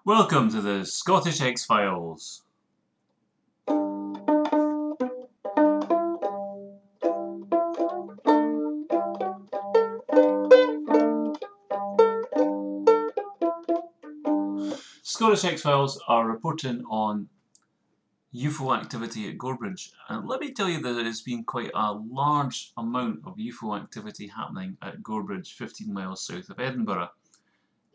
Welcome to the Scottish X-Files. Scottish X-Files are reporting on UFO activity at Gorebridge, and let me tell you that there's been quite a large amount of UFO activity happening at Gorebridge, 15 miles south of Edinburgh.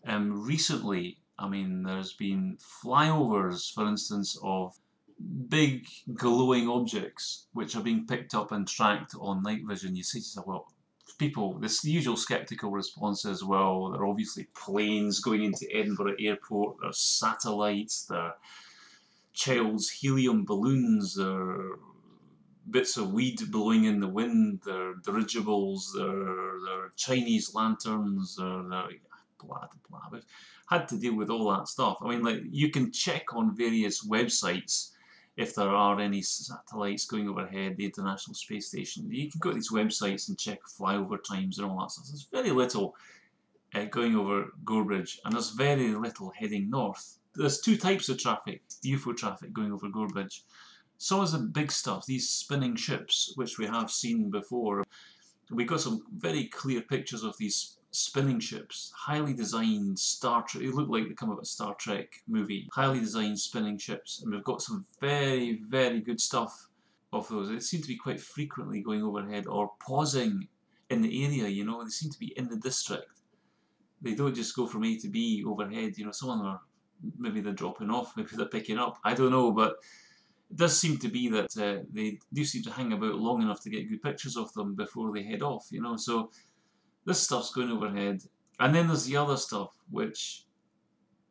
Recently, there's been flyovers, for instance, of big glowing objects which are being picked up and tracked on night vision. You say to yourself, well, people, this usual sceptical response is, well, there are obviously planes going into Edinburgh Airport, there's satellites, there are child's helium balloons, there are bits of weed blowing in the wind, there are dirigibles, there are Chinese lanterns, there are blah, blah, blah. Had to deal with all that stuff. You can check on various websites if there are any satellites going overhead the International Space Station. You can go to these websites and check flyover times and all that stuff. There's very little going over Gorebridge, and there's very little heading north. There's two types of traffic, UFO traffic going over Gorebridge. Some of the big stuff, these spinning ships, which we have seen before. We got some very clear pictures of these spinning ships, highly designed Star Trek. They look like they come out of a Star Trek movie. Highly designed spinning ships, and we've got some very, very good stuff of those. They seem to be quite frequently going overhead or pausing in the area. You know, they seem to be in the district. They don't just go from A to B overhead. You know, some of them are maybe they're dropping off, maybe they're picking up. I don't know, but it does seem to be that they do seem to hang about long enough to get good pictures of them before they head off. You know, so this stuff's going overhead. And then there's the other stuff, which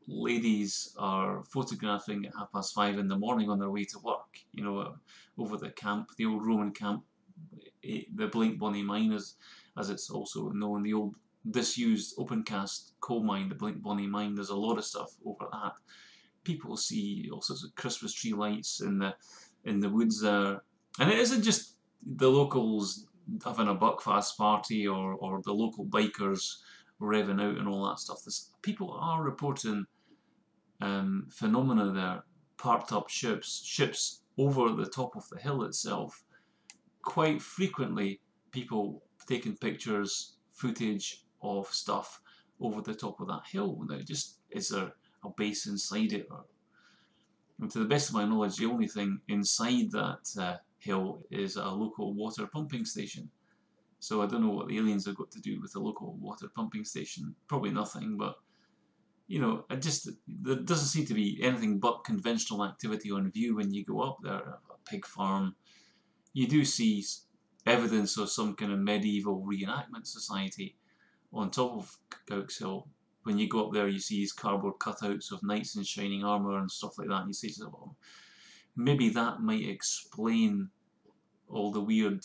ladies are photographing at 5:30 in the morning on their way to work. You know, over the camp, the old Roman camp, the Blink Bonnie mine, as it's also known, the old disused open cast coal mine, the Blink Bonnie mine. There's a lot of stuff over that. People see all sorts of Christmas tree lights in the woods there, and it isn't just the locals having a buckfast party or the local bikers revving out and all that stuff. People are reporting phenomena there, parked up ships over the top of the hill itself. Quite frequently, people taking pictures, footage of stuff over the top of that hill. Now, just is there a base inside it? And to the best of my knowledge, the only thing inside that hill is a local water pumping station. So I don't know what the aliens have got to do with a local water pumping station. Probably nothing, but you know, there doesn't seem to be anything but conventional activity on view when you go up there. A pig farm. You do see evidence of some kind of medieval reenactment society on top of Gowks Hill. When you go up there, you see these cardboard cutouts of knights in shining armour and stuff like that, and you say to yourself, well, maybe that might explain all the weird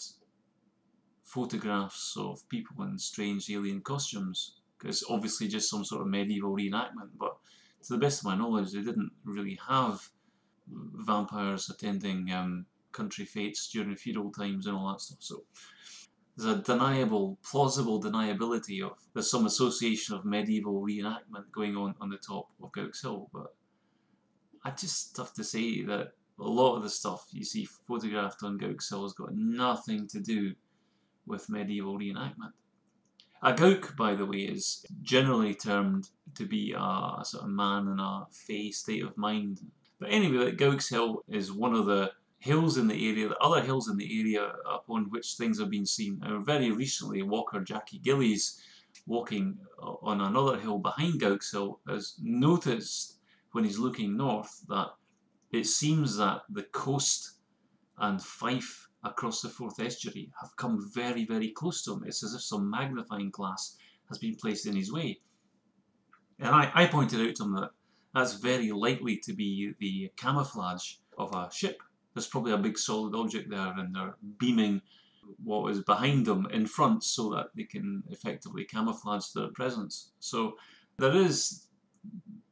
photographs of people in strange alien costumes, because it's obviously just some sort of medieval reenactment. But to the best of my knowledge, they didn't really have vampires attending country fetes during feudal times and all that stuff. So there's a plausible deniability of there's some association of medieval reenactment going on the top of Gowks Hill. But I just have to say that a lot of the stuff you see photographed on Gowks Hill has got nothing to do with medieval reenactment. A Gowk, by the way, is generally termed to be a sort of man in a fey state of mind. But anyway, Gowks Hill is one of the hills in the area, the other hills in the area upon which things have been seen. Very recently, walker Jackie Gillies, walking on another hill behind Gowks Hill, has noticed when he's looking north that it seems that the coast and Fife across the Forth Estuary have come very, very close to him. It's as if some magnifying glass has been placed in his way. And I pointed out to him that that's very likely to be the camouflage of a ship. There's probably a big solid object there, and they're beaming what is behind them in front so that they can effectively camouflage their presence. So there is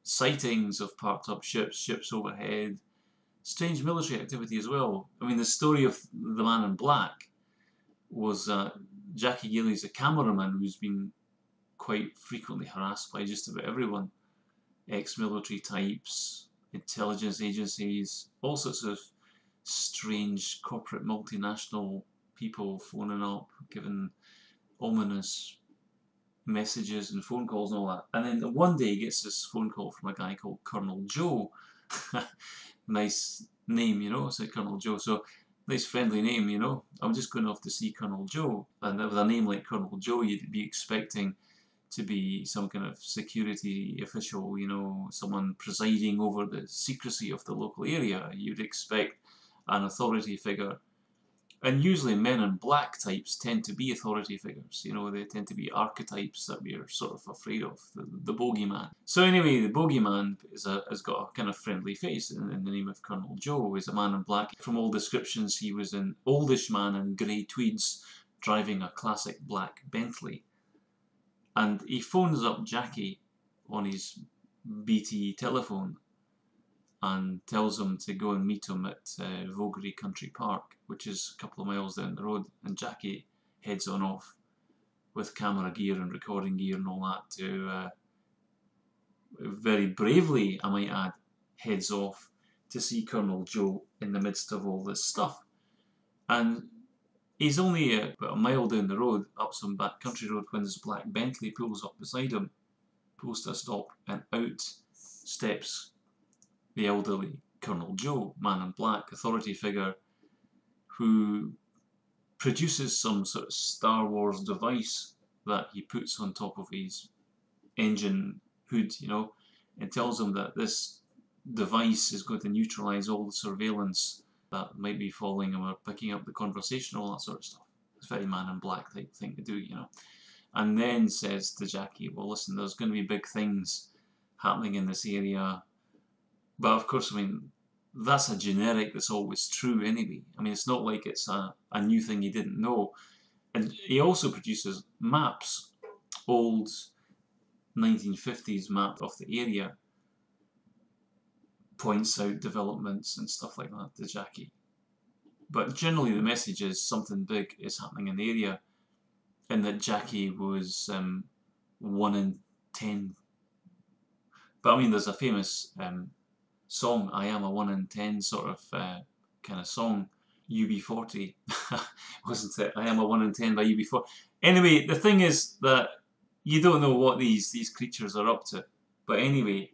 sightings of parked up ships overhead, strange military activity as well. I mean, the story of the man in black was Jackie Gillies, a cameraman who's been quite frequently harassed by just about everyone. ex-military types, intelligence agencies, all sorts of strange corporate multinational people phoning up, giving ominous messages and phone calls and all that. And then one day he gets this phone call from a guy called Colonel Joe. Nice name, you know, it's like Colonel Joe. So nice friendly name, you know. I'm just going off to see Colonel Joe. And with a name like Colonel Joe, you'd be expecting to be some kind of security official, you know, someone presiding over the secrecy of the local area. You'd expect an authority figure. And usually men in black types tend to be authority figures, you know, they tend to be archetypes that we're sort of afraid of, the bogeyman. So anyway, the bogeyman has got a kind of friendly face in the name of Colonel Joe. He's a man in black. From all descriptions, he was an oldish man in grey tweeds driving a classic black Bentley. And he phones up Jackie on his BT telephone and tells him to go and meet him at Vogrie Country Park, which is a couple of miles down the road. And Jackie heads on off with camera gear and recording gear and all that to, very bravely, I might add, heads off to see Colonel Joe in the midst of all this stuff. And he's only about a mile down the road, up some back country road, when this black Bentley pulls up beside him, pulls to a stop, and out steps the elderly Colonel Joe, man in black, authority figure, who produces some sort of Star Wars device that he puts on top of his engine hood, you know, and tells him that this device is going to neutralise all the surveillance that might be following him or picking up the conversation, all that sort of stuff. It's a very man in black type thing to do, you know. And then says to Jackie, well, listen, there's going to be big things happening in this area. But of course, I mean, that's a generic that's always true anyway. I mean, it's not like it's a new thing he didn't know. And he also produces maps, old 1950s map of the area, points out developments and stuff like that to Jackie. But generally the message is something big is happening in the area, and that Jackie was 1 in 10. But I mean, there's a famous song, I Am a 1 in 10 sort of kind of song, UB40, wasn't it? I Am a 1 in 10 by UB40. Anyway, the thing is that you don't know what these creatures are up to. But anyway,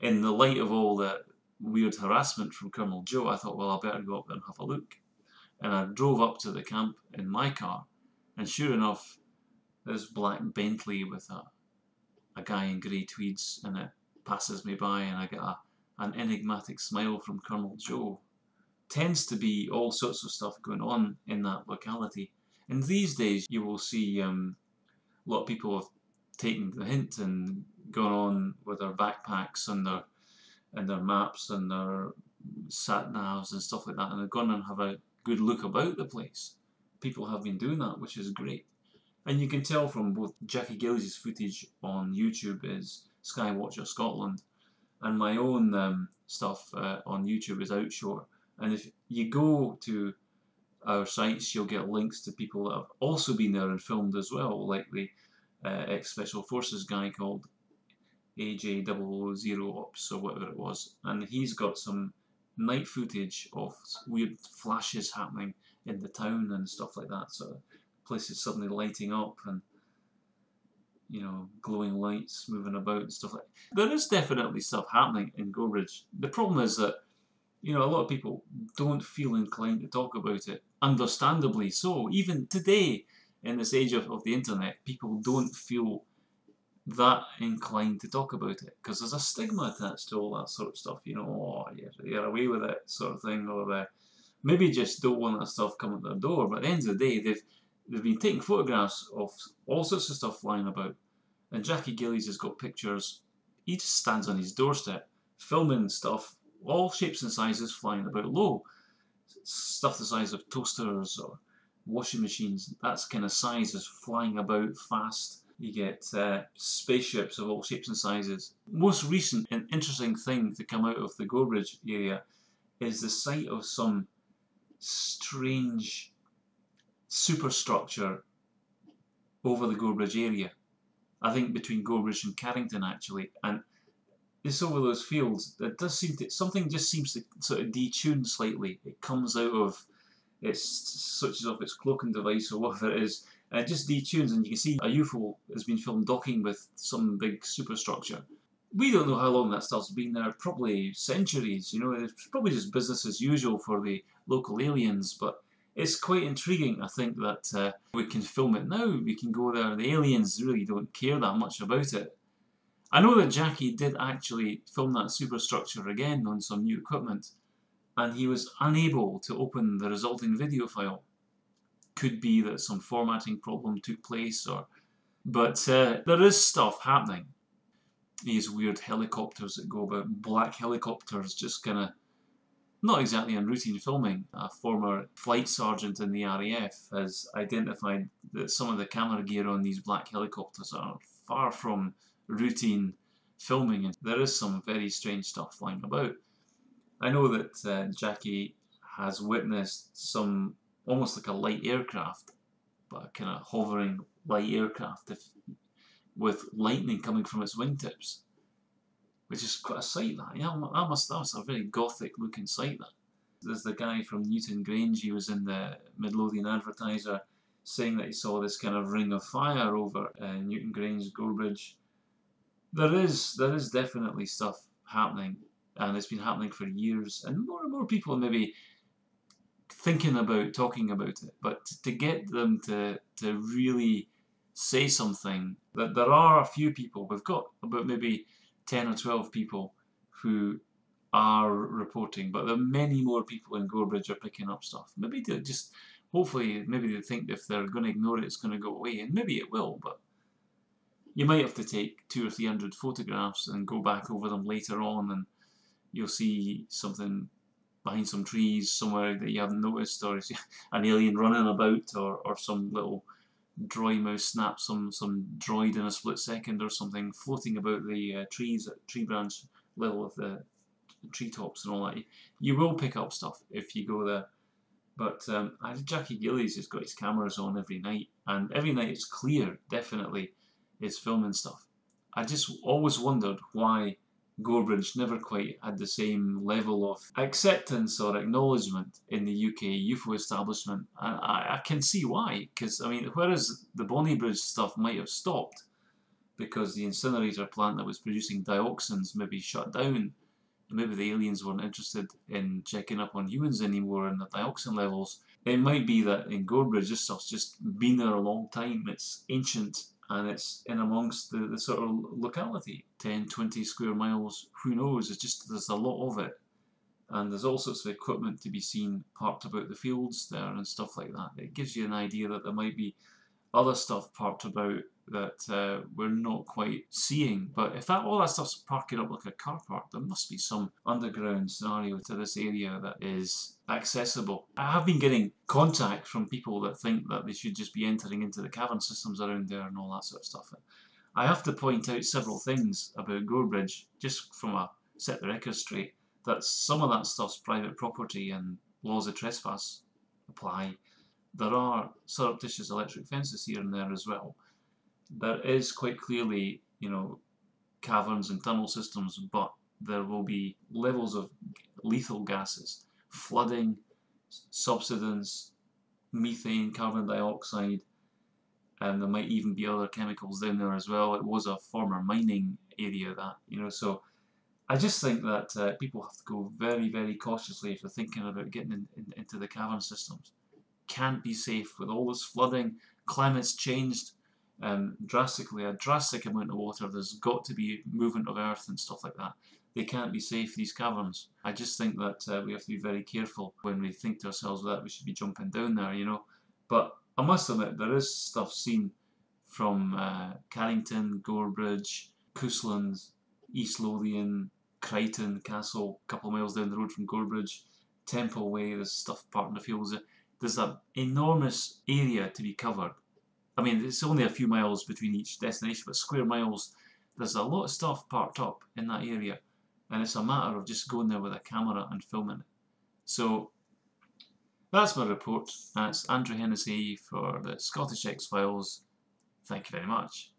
in the light of all the weird harassment from Colonel Joe, I thought, well, I better go up there and have a look. And I drove up to the camp in my car, and sure enough, this black Bentley with a guy in grey tweeds in it passes me by, and I get an enigmatic smile from Colonel Joe. Tends to be all sorts of stuff going on in that locality. And these days you will see a lot of people have taken the hint and gone on with their backpacks and their maps and their sat-navs and stuff like that, and they've gone and have a good look about the place. People have been doing that, which is great. And you can tell from both Jackie Gillies' footage on YouTube is Skywatcher Scotland, and my own stuff on YouTube is Outshore. And if you go to our sites, you'll get links to people that have also been there and filmed as well, like the ex-Special Forces guy called AJ000 Ops or whatever it was. And he's got some night footage of weird flashes happening in the town and stuff like that. So places suddenly lighting up and, you know, glowing lights moving about and stuff like that. There is definitely stuff happening in Gorebridge. The problem is that, you know, a lot of people don't feel inclined to talk about it. Understandably so. Even today, in this age of the internet, people don't feel that inclined to talk about it because there's a stigma attached to all that sort of stuff. You know, oh, you're away with it, sort of thing, or maybe just don't want that stuff coming to their door. But at the end of the day, they've been taking photographs of all sorts of stuff flying about. And Jackie Gillies has got pictures. He just stands on his doorstep, filming stuff, all shapes and sizes flying about low. Stuff the size of toasters or washing machines. That's kind of sizes flying about fast. You get spaceships of all shapes and sizes. Most recent and interesting thing to come out of the Gorebridge area is the sight of some strange superstructure over the Gorebridge area. I think between Gorebridge and Carrington actually, and it's over those fields. There does seem to, something just seems to sort of detune slightly. It comes out of, it switches off its cloaking device or whatever it is, and it just detunes, and you can see a UFO has been filmed docking with some big superstructure. We don't know how long that stuff's been there, probably centuries, you know, it's probably just business as usual for the local aliens, but it's quite intriguing, I think, that we can film it now, we can go there, the aliens really don't care that much about it. I know that Jackie did actually film that superstructure again on some new equipment, and he was unable to open the resulting video file. Could be that some formatting problem took place, but there is stuff happening. These weird helicopters that go about, black helicopters, just kind of, not exactly on routine filming. A former flight sergeant in the RAF has identified that some of the camera gear on these black helicopters are far from routine filming, and there is some very strange stuff flying about. I know that Jackie has witnessed some, almost like a light aircraft, but a kind of hovering light aircraft with lightning coming from its wingtips, which is quite a sight. That, yeah, that's a very gothic looking sight. That there's the guy from Newton Grange. He was in the Midlothian Advertiser, saying that he saw this kind of ring of fire over Newton Grange, Gorebridge. There is definitely stuff happening, and it's been happening for years, and more people maybe thinking about talking about it, but to get them to really say something, that there are a few people, we've got about maybe 10 or 12 people who are reporting, but there are many more people in Gorebridge are picking up stuff. Maybe they just, hopefully, maybe they think if they're going to ignore it, it's going to go away, and maybe it will, but you might have to take 200 or 300 photographs and go back over them later on, and you'll see something behind some trees somewhere that you haven't noticed, or an alien running about, or some little droid mouse snap some droid in a split second, or something floating about the trees at tree branch level of the treetops and all that. You will pick up stuff if you go there. But Jackie Gillies has got his cameras on every night, and every night it's clear, definitely, is filming stuff. I just always wondered why Gorebridge never quite had the same level of acceptance or acknowledgement in the UK UFO establishment. I can see why, because I mean, whereas the Bonnybridge stuff might have stopped because the incinerator plant that was producing dioxins maybe shut down, maybe the aliens weren't interested in checking up on humans anymore and the dioxin levels. It might be that in Gorebridge this stuff's just been there a long time, it's ancient, and it's in amongst the sort of locality, 10, 20 square miles, who knows, it's just, there's a lot of it. And there's all sorts of equipment to be seen parked about the fields there and stuff like that. It gives you an idea that there might be other stuff parked about that we're not quite seeing. But if all that stuff's parking up like a car park, there must be some underground scenario to this area that is accessible. I have been getting contact from people that think that they should just be entering into the cavern systems around there and all that sort of stuff. I have to point out several things about Gorebridge, just from a set the record straight, that some of that stuff's private property and laws of trespass apply. There are surreptitious electric fences here and there as well. There is quite clearly, you know, caverns and tunnel systems, but there will be levels of lethal gases, flooding, subsidence, methane, carbon dioxide, and there might even be other chemicals down there as well. It was a former mining area, that, you know, so I just think that people have to go very, very cautiously if they're thinking about getting into the cavern systems. Can't be safe with all this flooding. Climate's changed drastically, a drastic amount of water. There's got to be movement of earth and stuff like that. They can't be safe, these caverns. I just think that we have to be very careful when we think to ourselves that we should be jumping down there, you know. But I must admit, there is stuff seen from Carrington, Gorebridge, Coosland, East Lothian, Crichton Castle, a couple of miles down the road from Gorebridge, Temple Way, there's stuff parked in the fields. There's an enormous area to be covered. I mean, it's only a few miles between each destination, but square miles, there's a lot of stuff parked up in that area, and it's a matter of just going there with a camera and filming it. So that's my report. That's Andrew Hennessey for the ScottishXfiles. Thank you very much.